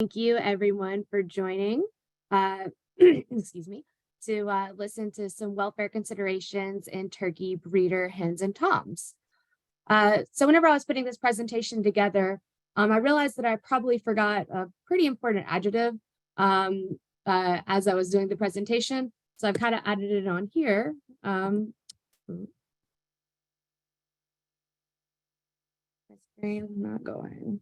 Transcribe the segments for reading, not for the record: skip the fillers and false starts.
Thank you everyone for joining, excuse me, to listen to some welfare considerations in turkey breeder hens and toms. So whenever I was putting this presentation together, I realized that I probably forgot a pretty important adjective as I was doing the presentation. So I've kind of added it on here. My screen is not going.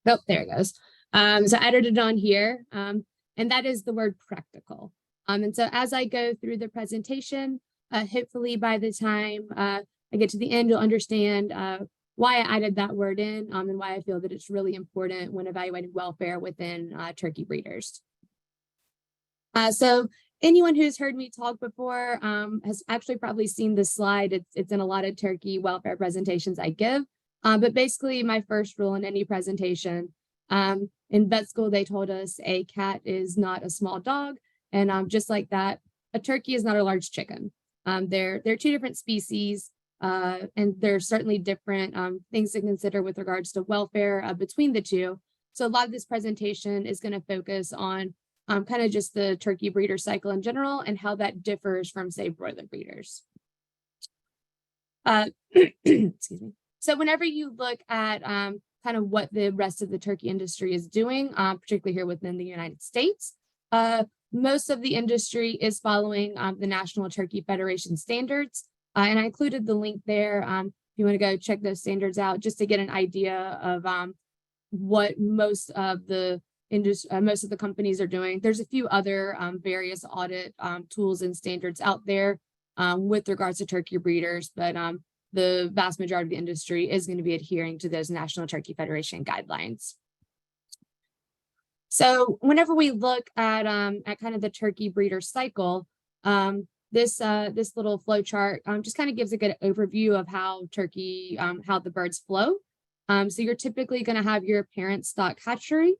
Oh, there it goes. So I added it on here, and that is the word practical. And so as I go through the presentation, hopefully by the time I get to the end, you'll understand why I added that word in and why I feel that it's really important when evaluating welfare within turkey breeders. So anyone who's heard me talk before has actually probably seen this slide. It's in a lot of turkey welfare presentations I give. But basically my first rule in any presentation, in vet school, they told us a cat is not a small dog. And just like that, a turkey is not a large chicken. They're two different species, and there's certainly different things to consider with regards to welfare between the two. So a lot of this presentation is going to focus on kind of just the turkey breeder cycle in general and how that differs from, say, broiler breeders. Excuse me. So whenever you look at kind of what the rest of the turkey industry is doing, particularly here within the United States, most of the industry is following the National Turkey Federation standards. And I included the link there if you want to go check those standards out, just to get an idea of what most of the companies are doing. There's a few other various audit tools and standards out there with regards to turkey breeders, but the vast majority of the industry is going to be adhering to those National Turkey Federation guidelines. So whenever we look at kind of the turkey breeder cycle, this little flow chart just kind of gives a good overview of how the birds flow. So you're typically going to have your parent stock hatchery.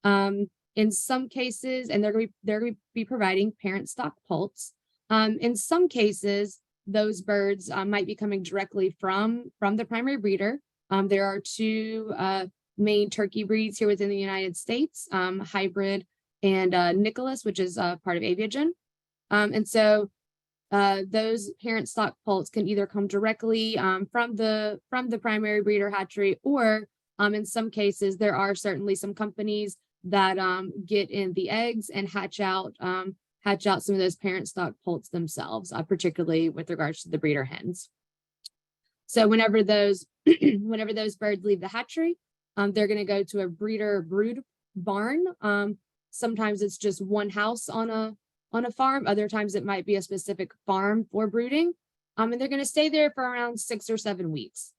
In some cases, and they're going to be providing parent stock poults. In some cases, those birds might be coming directly from the primary breeder. There are two main turkey breeds here within the United States, Hybrid and Nicholas, which is part of Aviagen. And so those parent stock poults can either come directly from the primary breeder hatchery, or in some cases, there are certainly some companies that get in the eggs and hatch out some of those parent stock poults themselves, particularly with regards to the breeder hens. So whenever those birds leave the hatchery, they're going to go to a breeder brood barn. Sometimes it's just one house on a farm. Other times it might be a specific farm for brooding. And they're going to stay there for around 6 or 7 weeks.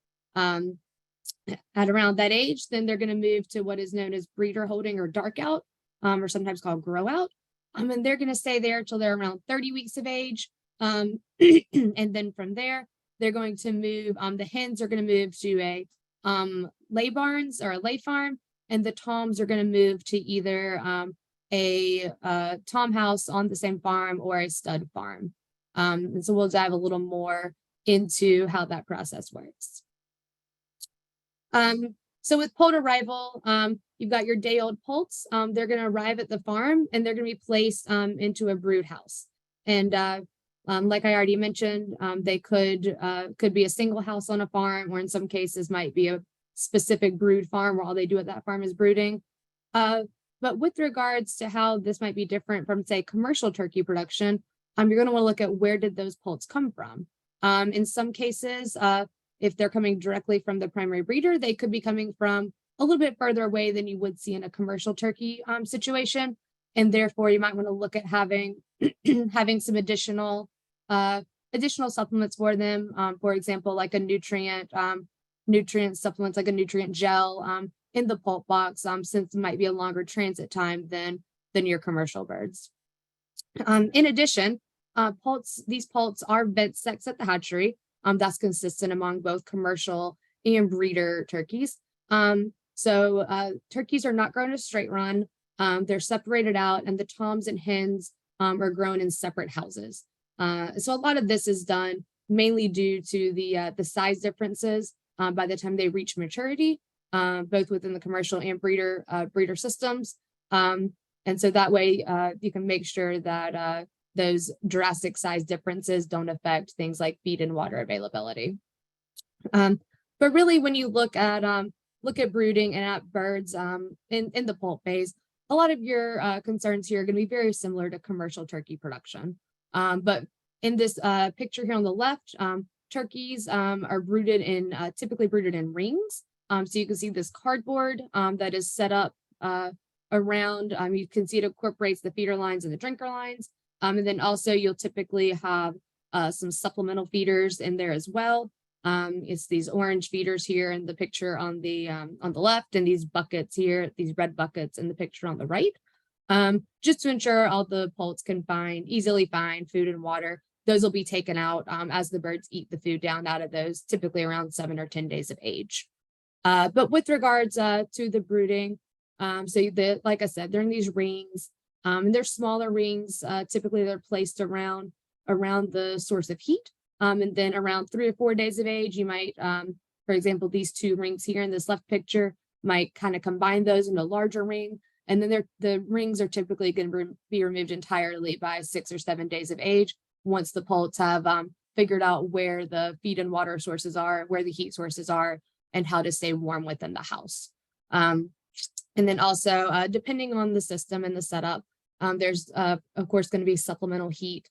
At around that age, then they're going to move to what is known as breeder holding or dark out, or sometimes called grow out. And they're going to stay there until they're around 30 weeks of age. And then from there, they're going to move, the hens are going to move to a lay barns or a lay farm, and the toms are going to move to either a tom house on the same farm or a stud farm. And so we'll dive a little more into how that process works. So with poult arrival, you've got your day-old poults. They're going to arrive at the farm and they're going to be placed into a brood house. And like I already mentioned, they could be a single house on a farm, or in some cases might be a specific brood farm where all they do at that farm is brooding. But with regards to how this might be different from, say, commercial turkey production, you're going to want to look at where did those poults come from. In some cases, if they're coming directly from the primary breeder, they could be coming from a little bit further away than you would see in a commercial turkey situation. And therefore, you might want to look at having some additional supplements for them. For example, like a nutrient supplements, like a nutrient gel in the poult box, since it might be a longer transit time than your commercial birds. In addition, these poults are vent sex at the hatchery. That's consistent among both commercial and breeder turkeys. So turkeys are not grown in a straight run. They're separated out, and the toms and hens are grown in separate houses. So a lot of this is done mainly due to the size differences by the time they reach maturity. both within the commercial and breeder systems. And so that way you can make sure that those drastic size differences don't affect things like feed and water availability. But really, when you look at brooding and at birds in the poult phase, a lot of your concerns here are going to be very similar to commercial turkey production. But in this picture here on the left, turkeys are brooded in typically brooded in rings. So you can see this cardboard that is set up around. You can see it incorporates the feeder lines and the drinker lines. And then also you'll typically have some supplemental feeders in there as well. It's these orange feeders here in the picture on the left, and these buckets here, these red buckets in the picture on the right, just to ensure all the poults can easily find food and water. Those will be taken out as the birds eat the food down out of those, typically around 7 or 10 days of age. But with regards to the brooding, like I said, they're in these rings, and they're smaller rings. Typically, they're placed around the source of heat. And then around 3 or 4 days of age, you might, for example, these two rings here in this left picture might kind of combine those into a larger ring. And then the rings are typically going to be removed entirely by 6 or 7 days of age, once the poults have figured out where the feed and water sources are, where the heat sources are, and how to stay warm within the house. And then also, depending on the system and the setup, there's, of course, going to be supplemental heat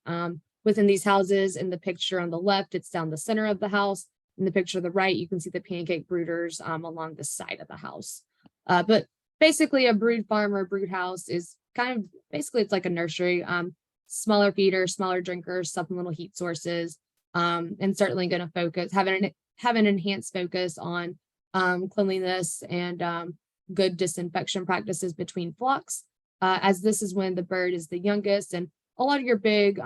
within these houses. In the picture on the left, it's down the center of the house. In the picture on the right, you can see the pancake brooders along the side of the house. But basically, a brood farm or a brood house is it's like a nursery. Smaller feeders, smaller drinkers, supplemental heat sources, and certainly going to have an enhanced focus on cleanliness and good disinfection practices between flocks, as this is when the bird is the youngest. And a lot of your big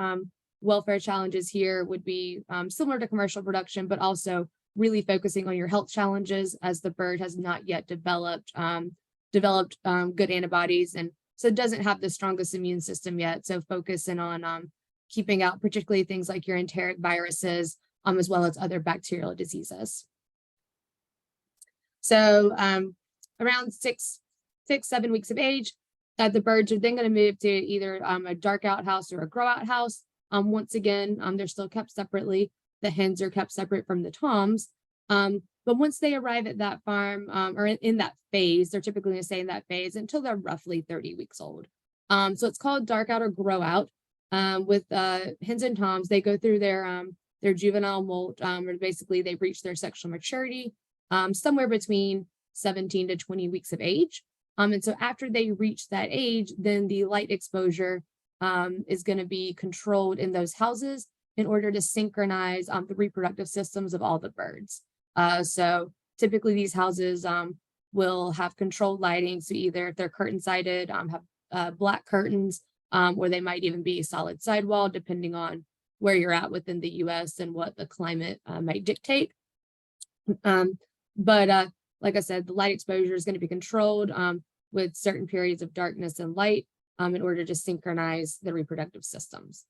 welfare challenges here would be similar to commercial production, but also really focusing on your health challenges, as the bird has not yet developed good antibodies, and so it doesn't have the strongest immune system yet. So focusing on keeping out particularly things like your enteric viruses, as well as other bacterial diseases. So around 6-7 weeks of age, the birds are then going to move to either a dark out house or a grow out house. Once again, they're still kept separately. The hens are kept separate from the toms. But once they arrive at that farm, or in that phase, they're typically going to stay in that phase until they're roughly 30 weeks old. So it's called dark out or grow out. With hens and toms, they go through their juvenile molt, or basically they reach their sexual maturity somewhere between 17 to 20 weeks of age. And so after they reach that age, then the light exposure is going to be controlled in those houses in order to synchronize the reproductive systems of all the birds. So typically these houses will have controlled lighting. So either if they're curtain sided, have black curtains, or they might even be solid sidewall, depending on where you're at within the US and what the climate might dictate. But like I said, the light exposure is going to be controlled with certain periods of darkness and light in order to synchronize the reproductive systems.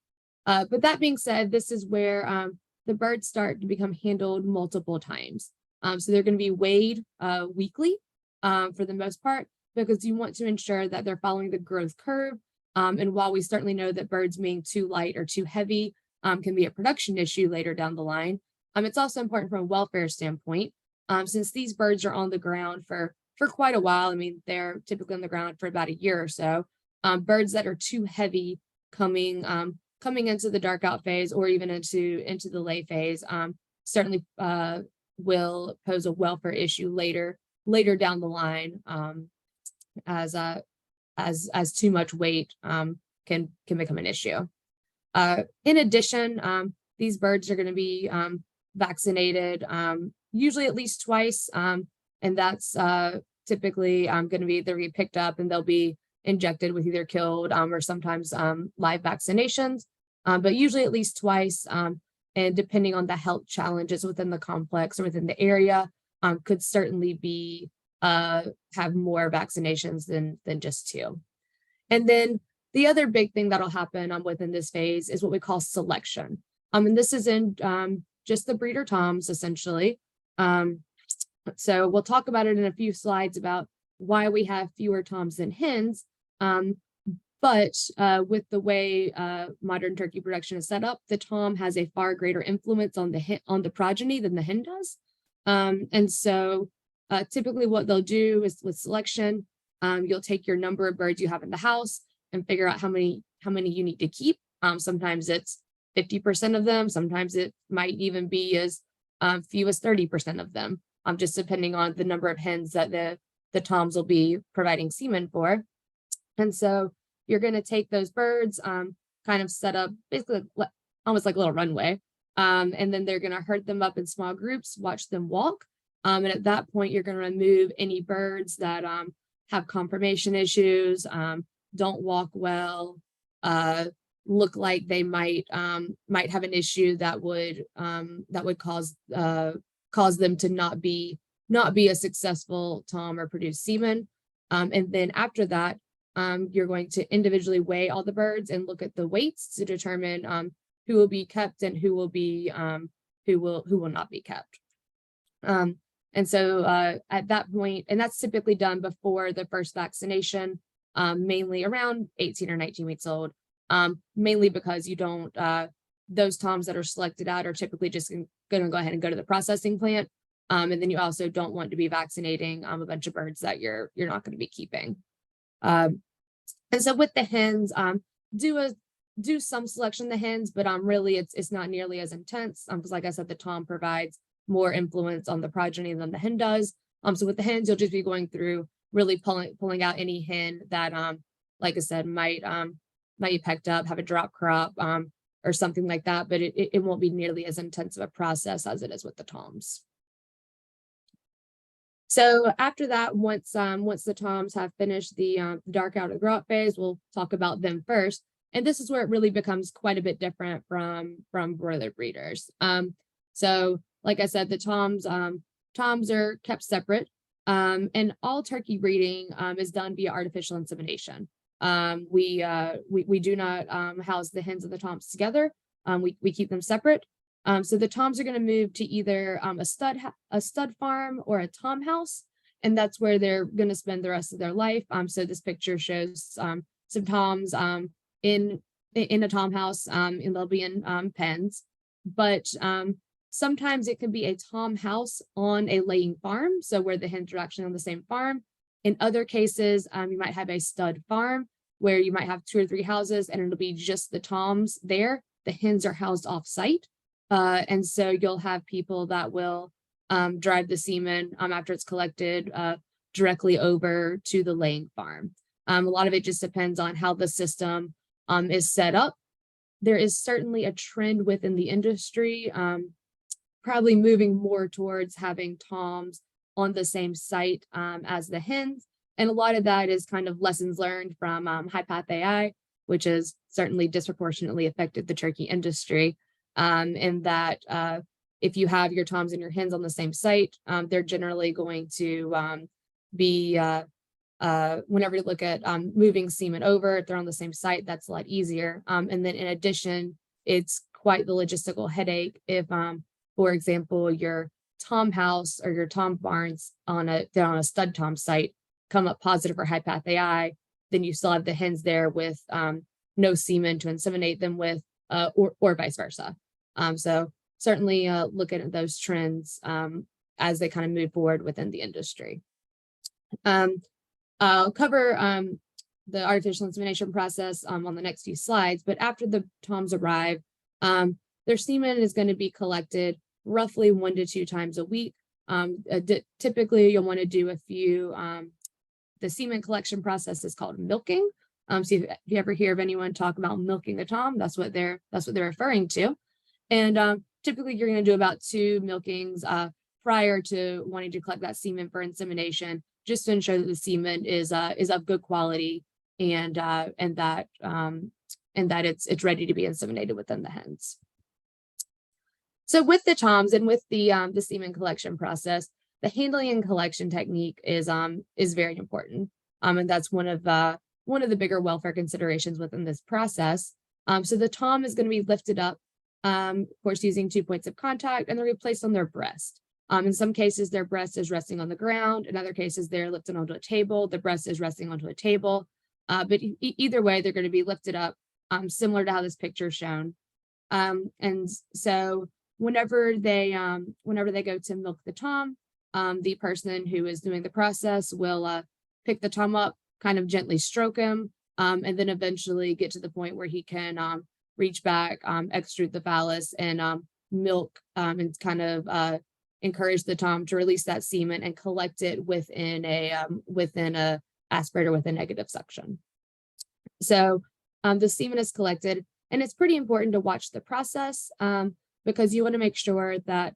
But that being said, this is where the birds start to become handled multiple times. So they're going to be weighed weekly for the most part, because you want to ensure that they're following the growth curve. And while we certainly know that birds being too light or too heavy can be a production issue later down the line, it's also important from a welfare standpoint, since these birds are on the ground for quite a while. I mean, they're typically on the ground for about a year or so. Birds that are too heavy coming into the dark out phase or even into the lay phase certainly will pose a welfare issue later down the line, as too much weight can become an issue. In addition, these birds are going to be vaccinated usually at least twice, and that's typically going to be, they'll be picked up and they'll be injected with either killed or sometimes live vaccinations, but usually at least twice. And depending on the health challenges within the complex or within the area, could certainly be have more vaccinations than just 2. And then the other big thing that'll happen within this phase is what we call selection. And this is in just the breeder toms, essentially. So we'll talk about it in a few slides about why we have fewer toms than hens. But with the way modern turkey production is set up, the tom has a far greater influence on the progeny than the hen does. And so typically what they'll do is with selection, you'll take your number of birds you have in the house and figure out how many you need to keep. Sometimes it's 50% of them. Sometimes it might even be as few as 30% of them, just depending on the number of hens that the toms will be providing semen for. And so you're going to take those birds, kind of set up basically almost like a little runway. And then they're going to herd them up in small groups, watch them walk. And at that point, you're going to remove any birds that have conformation issues, don't walk well, look like they might have an issue that would cause them to not be a successful tom or produce semen. And then after that, you're going to individually weigh all the birds and look at the weights to determine who will be kept and who will not be kept. And so at that point, and that's typically done before the first vaccination, mainly around 18 or 19 weeks old, mainly because you don't, those toms that are selected out are typically just going to go ahead and go to the processing plant. And then you also don't want to be vaccinating a bunch of birds that you're not going to be keeping. And so with the hens, do some selection of the hens, but really it's not nearly as intense, because like I said, the tom provides more influence on the progeny than the hen does. So with the hens, you'll just be going through really pulling out any hen that like I said might be pecked up, have a drop crop, or something like that, but it won't be nearly as intense of a process as it is with the toms. So after that, once the toms have finished the dark out of grow up phase, we'll talk about them first. And this is where it really becomes quite a bit different from broiler breeders. So like I said, the toms are kept separate, and all turkey breeding is done via artificial insemination. We do not house the hens and the toms together. We keep them separate. So the toms are going to move to either a stud farm or a tom house, and that's where they're going to spend the rest of their life. So this picture shows some toms in a tom house, and they'll be in pens. But sometimes it can be a tom house on a laying farm, so where the hens are actually on the same farm. In other cases, you might have a stud farm where you might have 2 or 3 houses, and it'll be just the toms there. The hens are housed off-site. And so you'll have people that will drive the semen after it's collected directly over to the laying farm. A lot of it just depends on how the system is set up. There is certainly a trend within the industry, probably moving more towards having toms on the same site as the hens. And a lot of that is kind of lessons learned from high-path AI, which has certainly disproportionately affected the turkey industry. In that if you have your toms and your hens on the same site, they're generally going to be, whenever you look at moving semen over, if they're on the same site, that's a lot easier. And then in addition, it's quite the logistical headache if, for example, your tom house or your tom barns they're on a stud tom site come up positive for high-path AI, then you still have the hens there with no semen to inseminate them with, or vice versa. So certainly looking at those trends as they kind of move forward within the industry. I'll cover the artificial insemination process on the next few slides, but after the toms arrive, their semen is going to be collected roughly 1 to 2 times a week. Typically, you'll want to do a few, the semen collection process is called milking. So if you ever hear of anyone talk about milking a tom, that's what they're referring to. And typically you're going to do about 2 milkings prior to wanting to collect that semen for insemination, just to ensure that the semen is of good quality and that it's ready to be inseminated within the hens. So with the toms and with the semen collection process, the handling and collection technique is very important, and that's one of the bigger welfare considerations within this process. So the tom is going to be lifted up, of course, using 2 points of contact, and they're placed on their breast. In some cases, their breast is resting on the ground. In other cases, they're lifted onto a table. The breast is resting onto a table. But either way, they're going to be lifted up, similar to how this picture is shown. And so whenever they go to milk the tom, the person who is doing the process will pick the tom up, kind of gently stroke him, and then eventually get to the point where he can reach back, extrude the phallus, and milk, and kind of encourage the tom to release that semen and collect it within a aspirator with a negative suction. So the semen is collected, and it's pretty important to watch the process because you want to make sure that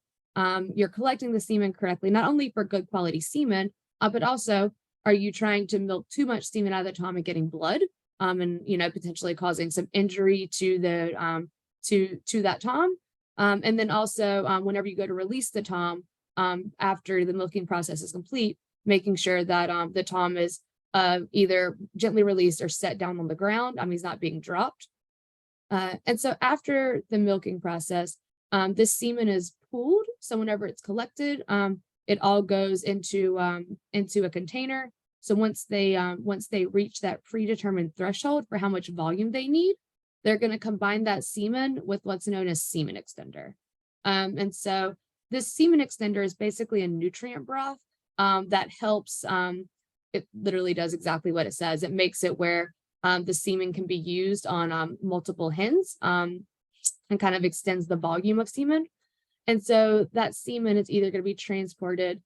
you're collecting the semen correctly, not only for good quality semen, but also, are you trying to milk too much semen out of the tom and getting blood, and potentially causing some injury to the to that tom? And then also, whenever you go to release the tom after the milking process is complete, making sure that the tom is either gently released or set down on the ground. He's not being dropped. And so after the milking process, this semen is pooled. So whenever it's collected, it all goes into a container. So once they reach that predetermined threshold for how much volume they need, they're going to combine that semen with what's known as semen extender. And so this semen extender is basically a nutrient broth that helps. It literally does exactly what it says. It makes it where the semen can be used on multiple hens and kind of extends the volume of semen. And so that semen is either going to be transported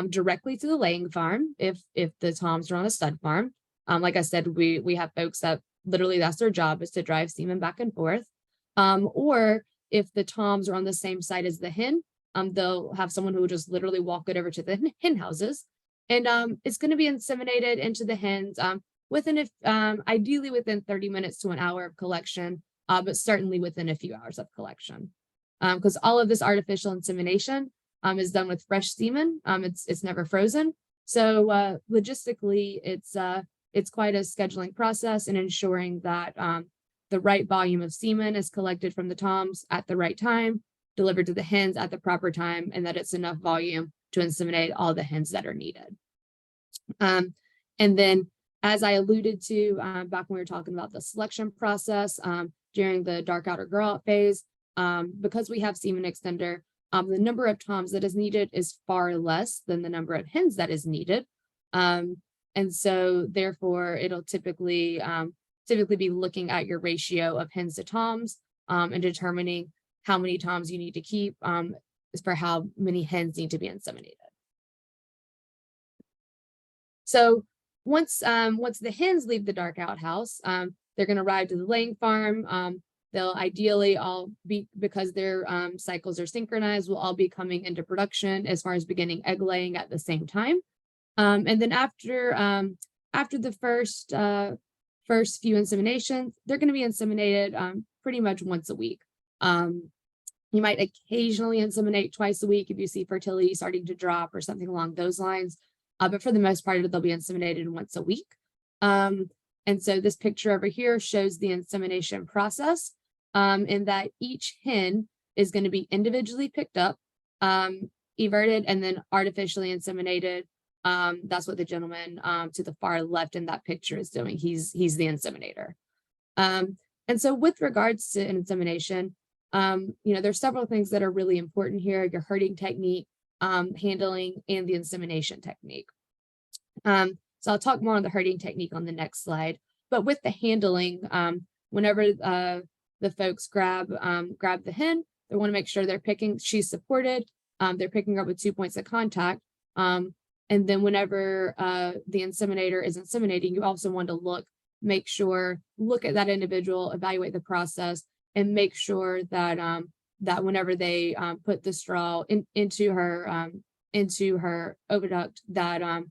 directly to the laying farm if the toms are on a stud farm. Like I said, we have folks that literally that's their job, is to drive semen back and forth. Or if the toms are on the same site as the hen, they'll have someone who will just literally walk it over to the hen houses. And it's going to be inseminated into the hens ideally within 30 minutes to an hour of collection, but certainly within a few hours of collection. Because all of this artificial insemination is done with fresh semen. It's never frozen. So logistically, it's quite a scheduling process and ensuring that the right volume of semen is collected from the toms at the right time, delivered to the hens at the proper time, and that it's enough volume to inseminate all the hens that are needed. And then, as I alluded to back when we were talking about the selection process during the dark out or grow out phase, because we have semen extender, the number of toms that is needed is far less than the number of hens that is needed. And so therefore, it'll typically be looking at your ratio of hens to toms and determining how many toms you need to keep for how many hens need to be inseminated. So once the hens leave the dark out house, they're going to arrive to the laying farm. They'll ideally all be, because their cycles are synchronized, will all be coming into production as far as beginning egg laying at the same time. And then after the first few inseminations, they're going to be inseminated pretty much once a week. You might occasionally inseminate twice a week if you see fertility starting to drop or something along those lines. But for the most part, they'll be inseminated once a week. And so this picture over here shows the insemination process, in that each hen is going to be individually picked up, everted, and then artificially inseminated. That's what the gentleman to the far left in that picture is doing. He's the inseminator. And so with regards to insemination, there's several things that are really important here: your herding technique, handling, and the insemination technique. So I'll talk more on the herding technique on the next slide. But with the handling, whenever the folks grab the hen, they want to make sure she's supported, they're picking her up with 2 points of contact. And then whenever the inseminator is inseminating, you also want to look at that individual, evaluate the process, and make sure that that whenever they put the straw into her oviduct, that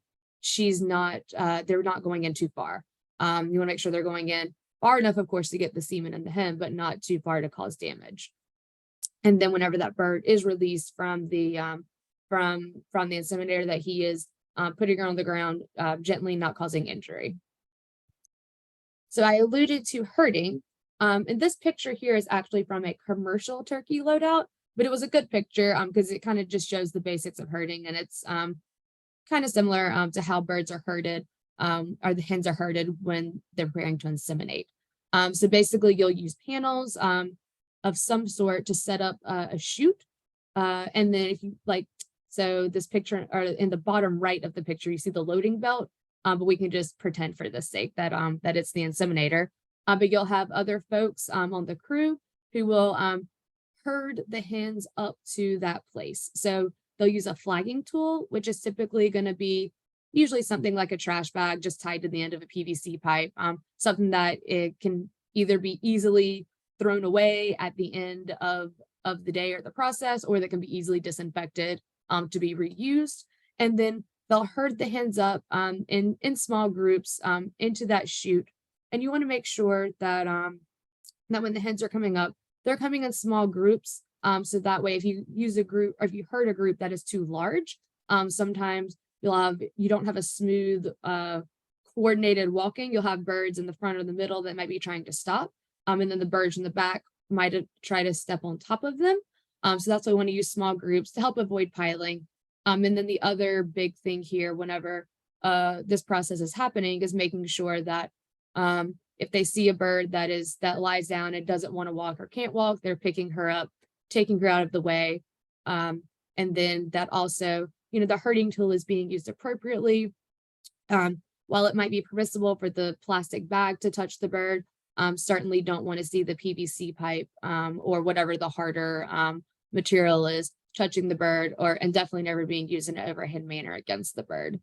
they're not going in too far. You want to make sure they're going in far enough, of course, to get the semen in the hen, but not too far to cause damage. And then whenever that bird is released from the inseminator, that he is putting her on the ground gently, not causing injury. So I alluded to herding, and this picture here is actually from a commercial turkey loadout. but it was a good picture because it kind of just shows the basics of herding, and it's kind of similar to how birds are herded, or the hens are herded when they're preparing to inseminate. So basically, you'll use panels of some sort to set up a chute, and then if you like, so this picture, or in the bottom right of the picture, you see the loading belt, but we can just pretend for the sake that that it's the inseminator. But you'll have other folks on the crew who will herd the hens up to that place. So they'll use a flagging tool, which is typically going to be usually something like a trash bag just tied to the end of a PVC pipe, something that it can either be easily thrown away at the end of the day or the process, or that can be easily disinfected to be reused. And then they'll herd the hens up in small groups into that chute. And you want to make sure that that when the hens are coming up, they're coming in small groups. So that way, if you use a group, or if you herd a group that is too large, sometimes you don't have a smooth, coordinated walking. You'll have birds in the front or the middle that might be trying to stop, and then the birds in the back might try to step on top of them. So that's why we want to use small groups to help avoid piling. And then the other big thing here, whenever this process is happening, is making sure that if they see a bird that lies down and doesn't want to walk or can't walk, they're picking her up, taking her out of the way. And then that also, the herding tool is being used appropriately. While it might be permissible for the plastic bag to touch the bird, certainly don't want to see the PVC pipe or whatever the harder material is touching the bird, and definitely never being used in an overhead manner against the bird.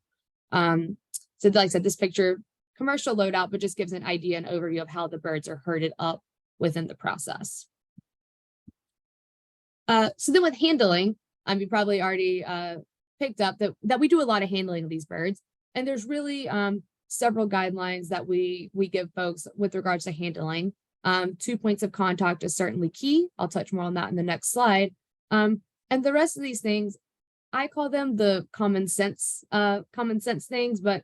So like I said, this picture, commercial loadout, but just gives an idea and overview of how the birds are herded up within the process. So then with handling, you probably already picked up that we do a lot of handling of these birds, and there's really several guidelines that we give folks with regards to handling. 2 points of contact is certainly key. I'll touch more on that in the next slide. And the rest of these things, I call them the common sense things, but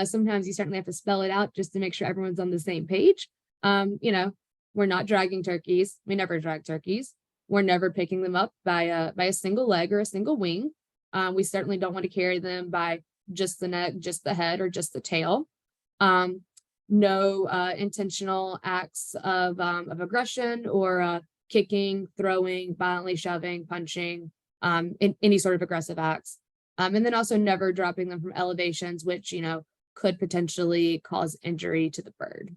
sometimes you certainly have to spell it out just to make sure everyone's on the same page. We're not dragging turkeys. We never drag turkeys. We're never picking them up by a single leg or a single wing. We certainly don't want to carry them by just the neck, just the head, or just the tail. No intentional acts of aggression or kicking, throwing, violently shoving, punching, in any sort of aggressive acts. And then also never dropping them from elevations, which, could potentially cause injury to the bird.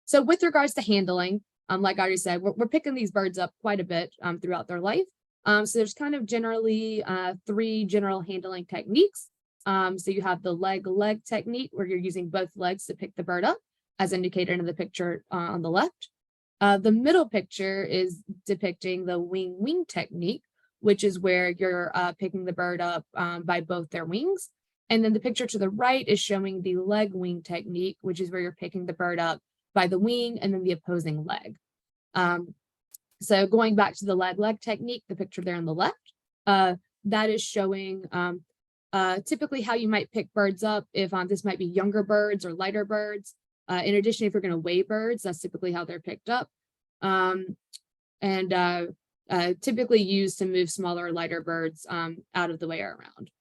So with regards to handling, like I already said, we're picking these birds up quite a bit throughout their life. So there's kind of generally 3 general handling techniques. So you have the leg technique, where you're using both legs to pick the bird up, as indicated in the picture on the left. The middle picture is depicting the wing technique, which is where you're picking the bird up by both their wings. And then the picture to the right is showing the leg wing technique, which is where you're picking the bird up by the wing and then the opposing leg. So going back to the leg technique, the picture there on the left, that is showing typically how you might pick birds up if this might be younger birds or lighter birds. In addition, if you're going to weigh birds, that's typically how they're picked up. And typically used to move smaller or lighter birds out of the way or around.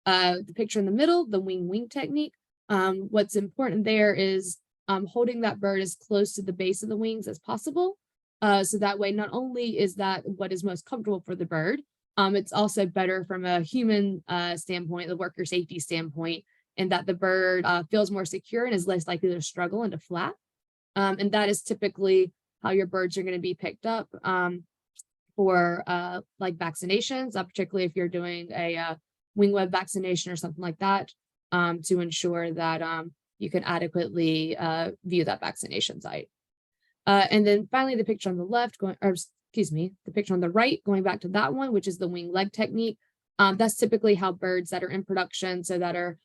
The picture in the middle, the wing technique, what's important there is holding that bird as close to the base of the wings as possible. So that way, not only is that what is most comfortable for the bird, it's also better from a human standpoint, the worker safety standpoint, and that the bird feels more secure and is less likely to struggle and to flap. And that is typically how your birds are going to be picked up for like vaccinations, particularly if you're doing a wing web vaccination or something like that, to ensure that you can adequately view that vaccination site. And then finally, the picture on the left, the picture on the right, going back to that one, which is the wing leg technique. That's typically how birds that are in production, so that are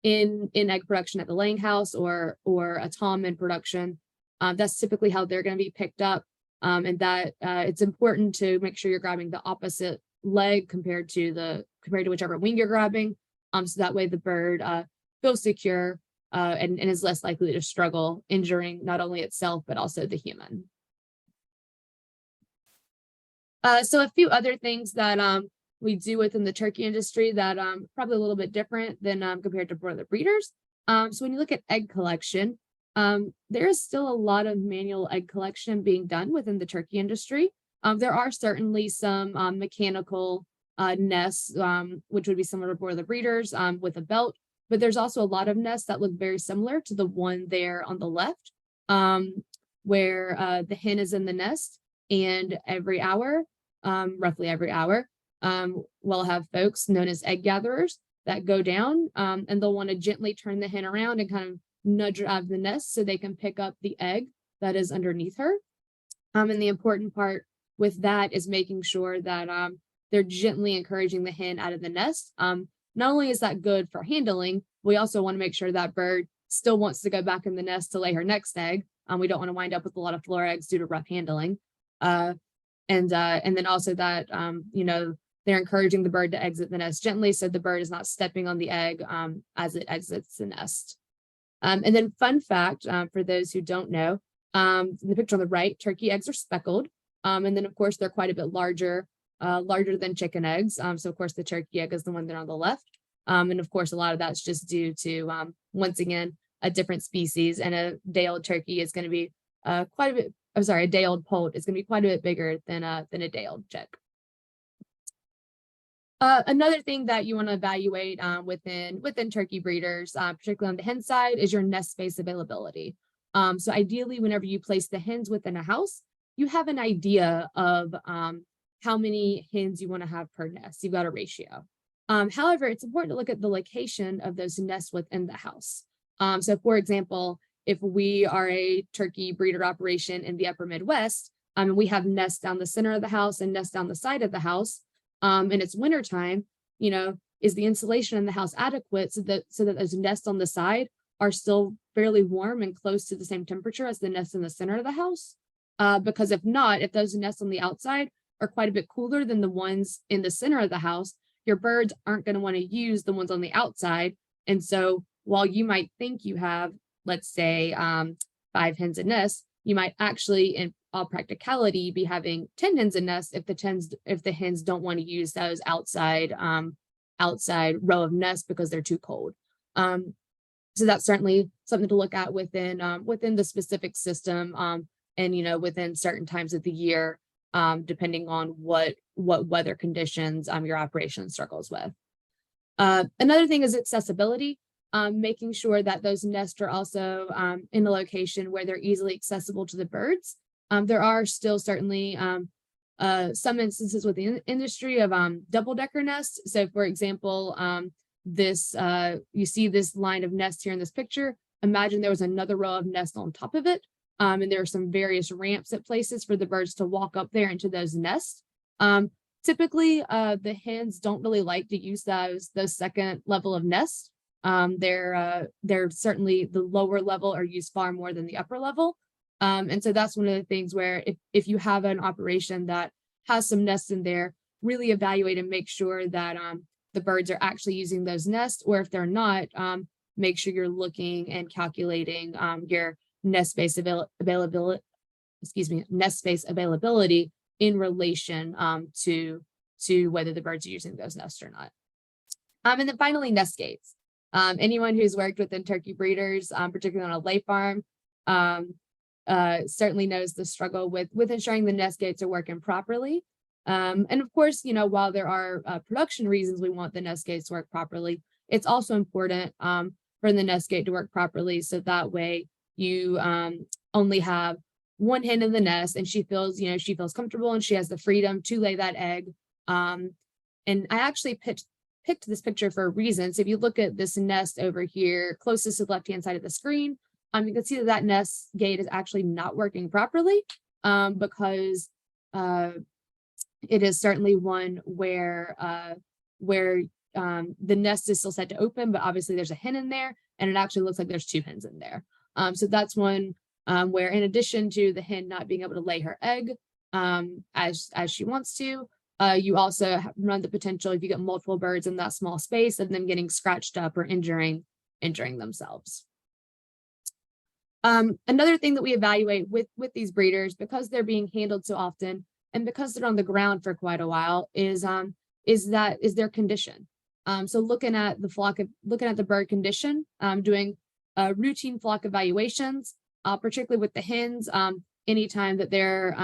in egg production at the laying house or a tom in production, that's typically how they're going to be picked up. And that it's important to make sure you're grabbing the opposite leg compared to whichever wing you're grabbing, so that way the bird feels secure and is less likely to struggle, injuring not only itself but also the human. So a few other things that we do within the turkey industry that probably a little bit different than compared to broiler breeders. So when you look at egg collection, there is still a lot of manual egg collection being done within the turkey industry. There are certainly some mechanical nests, which would be similar to broiler breeders with a belt, but there's also a lot of nests that look very similar to the one there on the left, where the hen is in the nest, and every hour, roughly every hour, we'll have folks known as egg gatherers that go down, and they'll want to gently turn the hen around and kind of nudge her out of the nest so they can pick up the egg that is underneath her. And the important part with that is making sure that they're gently encouraging the hen out of the nest. Not only is that good for handling, we also want to make sure that bird still wants to go back in the nest to lay her next egg. We don't want to wind up with a lot of floor eggs due to rough handling. And then also that, they're encouraging the bird to exit the nest gently so the bird is not stepping on the egg as it exits the nest. And then fun fact, for those who don't know, in the picture on the right, turkey eggs are speckled. And then of course, they're quite a bit larger than chicken eggs. So of course, the turkey egg is the one there on the left. And of course, a lot of that's just due to, once again, a different species, and a day-old turkey is going to be quite a bit, a day-old poult is going to be quite a bit bigger than a day-old chick. Another thing that you want to evaluate within turkey breeders, particularly on the hen side, is your nest space availability. So ideally, whenever you place the hens within a house, you have an idea of how many hens you want to have per nest. You've got a ratio. However, it's important to look at the location of those nests within the house. So for example, if we are a turkey breeder operation in the upper Midwest, and we have nests down the center of the house and nests down the side of the house, and it's wintertime, is the insulation in the house adequate so that those nests on the side are still fairly warm and close to the same temperature as the nests in the center of the house? Because if not, if those nests on the outside are quite a bit cooler than the ones in the center of the house, your birds aren't going to want to use the ones on the outside. And so while you might think you have, let's say, 5 hens a nest, you might actually, in all practicality, be having 10 hens a nest if the hens don't want to use those outside row of nests because they're too cold. So that's certainly something to look at within the specific system, and within certain times of the year, depending on what weather conditions your operation struggles with. Another thing is accessibility. Making sure that those nests are also in a location where they're easily accessible to the birds. There are still certainly some instances within the industry of double-decker nests. So for example, you see this line of nests here in this picture. Imagine there was another row of nests on top of it. And there are some various ramps at places for the birds to walk up there into those nests. Typically, the hens don't really like to use those second level of nests. They're certainly, the lower level are used far more than the upper level. And so that's one of the things where if you have an operation that has some nests in there, really evaluate and make sure that the birds are actually using those nests, or if they're not, make sure you're looking and calculating your nest space availability in relation to whether the birds are using those nests or not. And then finally, nest gates. Anyone who's worked within turkey breeders, particularly on a lay farm, certainly knows the struggle with ensuring the nest gates are working properly. And of course, while there are production reasons we want the nest gates to work properly, it's also important for the nest gate to work properly, so that way you only have one hen in the nest and she feels comfortable and she has the freedom to lay that egg. And I actually picked this picture for a reason. So if you look at this nest over here, closest to the left-hand side of the screen, you can see that nest gate is actually not working properly because it is certainly one where the nest is still set to open, but obviously there's a hen in there, and it actually looks like there's 2 hens in there. So that's one where, in addition to the hen not being able to lay her egg as she wants to, you also run the potential, if you get multiple birds in that small space, of them getting scratched up or injuring themselves. Another thing that we evaluate with these breeders, because they're being handled so often and because they're on the ground for quite a while, is their condition. So looking at the bird condition, doing routine flock evaluations, particularly with the hens, anytime that they're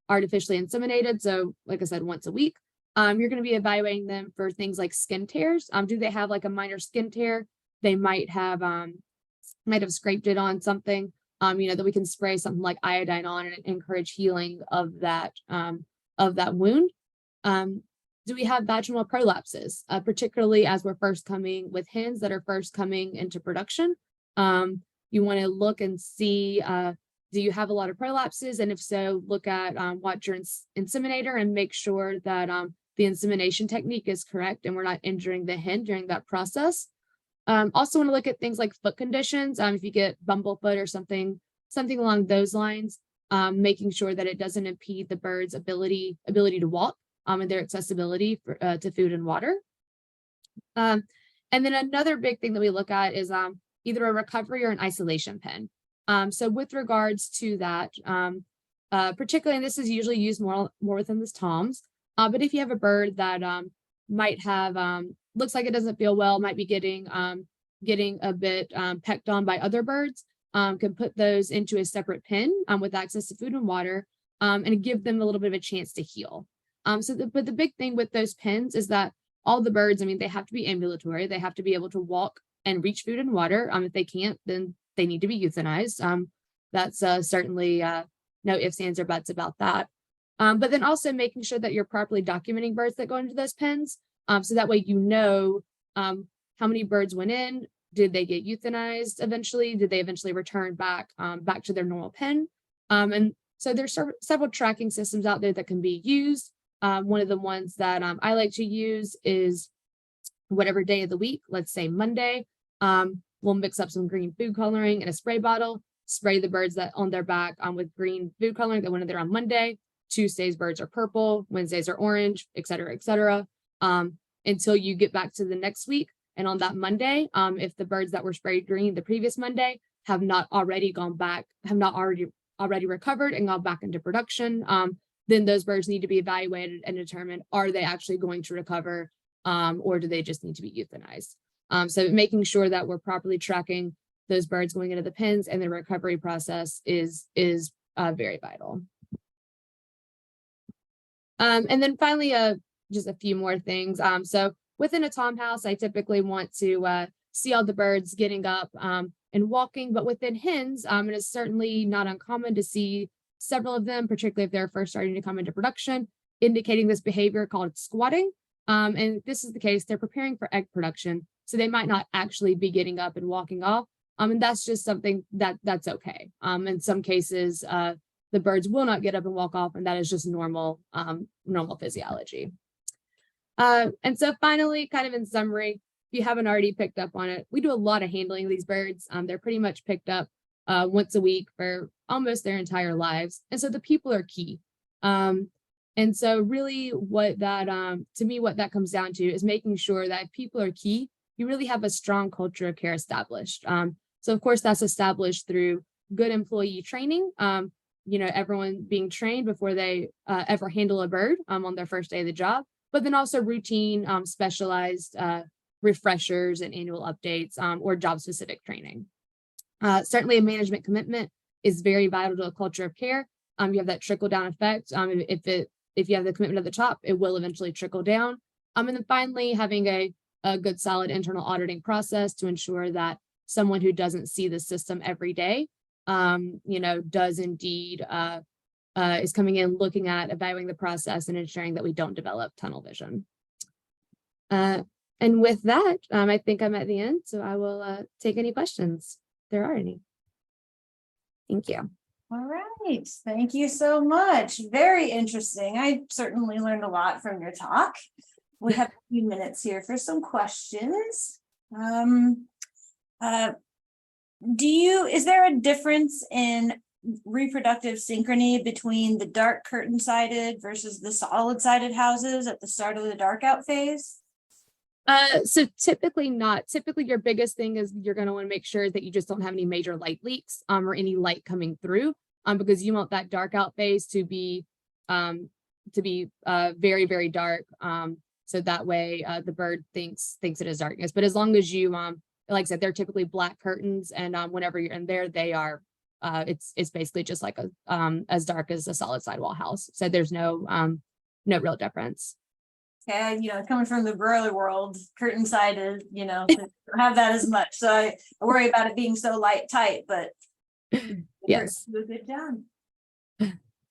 artificially inseminated. So like I said, once a week, you're going to be evaluating them for things like skin tears. Do they have like a minor skin tear? They might have scraped it on something, that we can spray something like iodine on and encourage healing of that wound. Do we have vaginal prolapses, particularly as we're first coming with hens that are first coming into production? You want to look and see, do you have a lot of prolapses? And if so, look at watch your inseminator and make sure that the insemination technique is correct and we're not injuring the hen during that process. Also want to look at things like foot conditions. If you get bumblefoot or something along those lines, making sure that it doesn't impede the bird's ability to walk, and their accessibility to food and water. And then another big thing that we look at is either a recovery or an isolation pen. So with regards to that, particularly, and this is usually used more within the toms, but if you have a bird that might have looks like it doesn't feel well, might be getting a bit pecked on by other birds, can put those into a separate pen with access to food and water, and give them a little bit of a chance to heal. But the big thing with those pens is that all the birds, they have to be ambulatory. They have to be able to walk and reach food and water. If they can't, then they need to be euthanized. That's certainly no ifs, ands, or buts about that. But then also making sure that you're properly documenting birds that go into those pens. So that way, how many birds went in, did they get euthanized eventually? Did they eventually return back to their normal pen? And so there's several tracking systems out there that can be used. One of the ones that I like to use is whatever day of the week, let's say Monday, we'll mix up some green food coloring in a spray bottle, spray the birds that on their back with green food coloring that went in there on Monday. Tuesdays, birds are purple, Wednesdays are orange, et cetera, until you get back to the next week. And on that Monday, if the birds that were sprayed green the previous Monday have not already recovered and gone back into production, then those birds need to be evaluated and determined, are they actually going to recover, or do they just need to be euthanized? So making sure that we're properly tracking those birds going into the pens and the recovery process is very vital. And then finally, just a few more things. So within a tom house, I typically want to see all the birds getting up and walking, but within hens, it is certainly not uncommon to see several of them, particularly if they're first starting to come into production, indicating this behavior called squatting. And if this is the case, they're preparing for egg production, so they might not actually be getting up and walking off. And that's just something that's okay. In some cases, the birds will not get up and walk off, and that is just normal physiology. And so finally, kind of in summary, if you haven't already picked up on it, we do a lot of handling of these birds. They're pretty much picked up once a week for almost their entire lives. And so the people are key. And so really what that, to me, what that comes down to is making sure that if people are key, you really have a strong culture of care established. So of course, that's established through good employee training, everyone being trained before they ever handle a bird on their first day of the job, but then also routine, specialized refreshers and annual updates or job-specific training. Certainly a management commitment is very vital to a culture of care. You have that trickle-down effect. If you have the commitment at the top, it will eventually trickle down. And then finally, having a good, solid internal auditing process to ensure that someone who doesn't see the system every day, does indeed is coming in, looking at evaluating the process and ensuring that we don't develop tunnel vision. And with that, I think I'm at the end, so I will take any questions if there are any. Thank you. All right, thank you so much. Very interesting. I certainly learned a lot from your talk. We have a few minutes here for some questions. Is there a difference in reproductive synchrony between the dark curtain-sided versus the solid-sided houses at the start of the dark out phase? So typically not. Typically your biggest thing is you're going to want to make sure that you just don't have any major light leaks or any light coming through because you want that dark out phase to be to be very, very dark. So that way the bird thinks it is darkness. But as long as you, like I said, they're typically black curtains, and whenever you're in there, they are, it's basically just like as dark as a solid sidewall house. So there's no real difference. Okay, coming from the broiler world, curtain sided, don't have that as much. So I worry about it being so light tight, but yes. do a good job.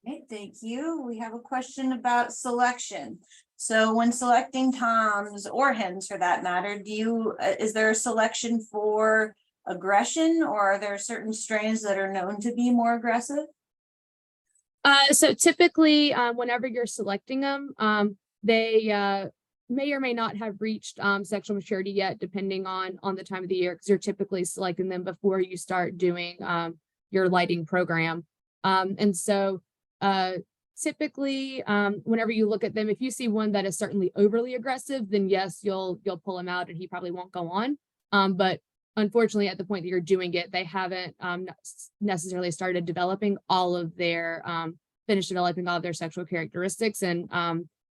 Okay, thank you. We have a question about selection. So when selecting toms or hens for that matter, is there a selection for aggression, or are there certain strains that are known to be more aggressive? So typically, whenever you're selecting them, they may or may not have reached sexual maturity yet, depending on the time of the year, because you're typically selecting them before you start doing your lighting program. And so typically, whenever you look at them, if you see one that is certainly overly aggressive, then yes, you'll pull him out and he probably won't go on. But unfortunately, at the point that you're doing it, they haven't necessarily started developing all of their finished developing all of their sexual characteristics, and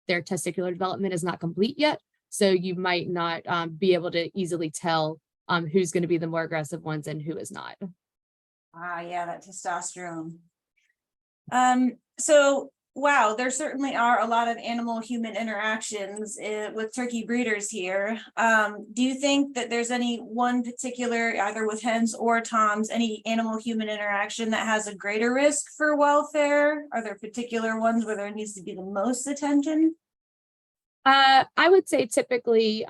their testicular development is not complete yet. So you might not be able to easily tell who's going to be the more aggressive ones and who is not. Yeah, that testosterone. So wow, there certainly are a lot of animal-human interactions with turkey breeders here. Do you think that there's any one particular, either with hens or toms, any animal-human interaction that has a greater risk for welfare? Are there particular ones where there needs to be the most attention? I would say typically,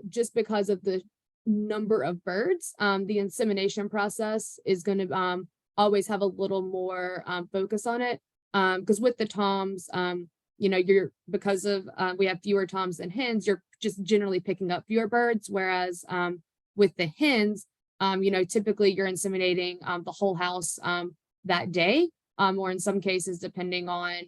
just because of the number of birds, the insemination process is going to always have a little more focus on it. Because with the toms, because of we have fewer toms than hens, you're just generally picking up fewer birds. Whereas with the hens, typically you're inseminating the whole house that day, or in some cases, depending on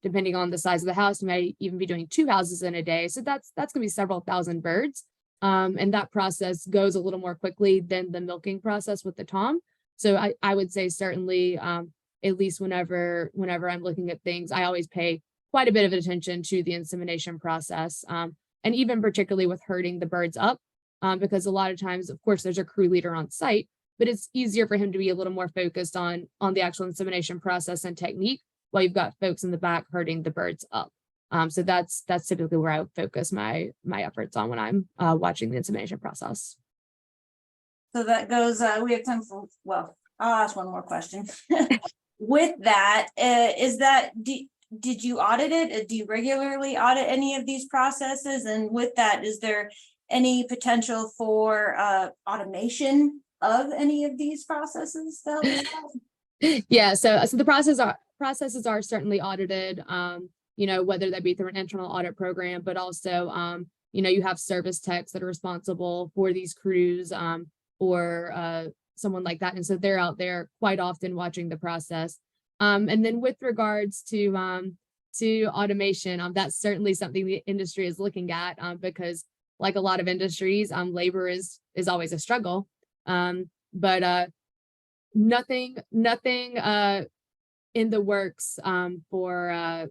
the size of the house, you may even be doing 2 houses in a day. So that's gonna be several thousand birds. And that process goes a little more quickly than the milking process with the tom. So I would say certainly, at least whenever I'm looking at things, I always pay quite a bit of attention to the insemination process. And even particularly with herding the birds up, because a lot of times, of course, there's a crew leader on site, but it's easier for him to be a little more focused on the actual insemination process and technique, while you've got folks in the back herding the birds up. So that's typically where I would focus my efforts on when I'm watching the insemination process. So that goes, we have time for, well, I'll ask one more question. With that, did you audit it? Do you regularly audit any of these processes? And with that, is there any potential for automation of any of these processes? Yeah, so the processes are certainly audited, whether that be through an internal audit program, but also, you have service techs that are responsible for these crews, or someone like that. And so they're out there quite often watching the process. And then with regards to automation, that's certainly something the industry is looking at, because like a lot of industries, labor is always a struggle. But nothing in the works for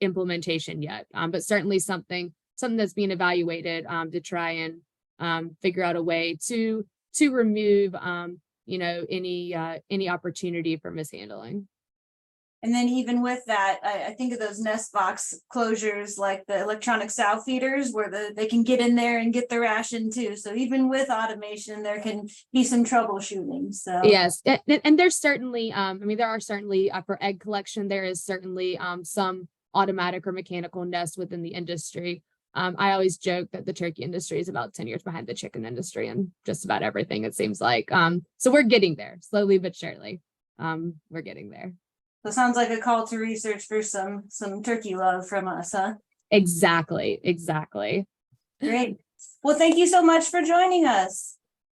implementation yet. But certainly something that's being evaluated to try and figure out a way to remove any opportunity for mishandling. And then even with that, I think of those nest box closures, like the electronic sow feeders, where they can get in there and get the ration too. So even with automation, there can be some troubleshooting. So yes, and there's certainly, there are certainly for egg collection, there is certainly some automatic or mechanical nests within the industry. I always joke that the turkey industry is about 10 years behind the chicken industry and just about everything, it seems like. So we're getting there, slowly but surely. We're getting there. So it sounds like a call to research for some turkey love from us, huh? Exactly. Great. Well, thank you so much for joining us.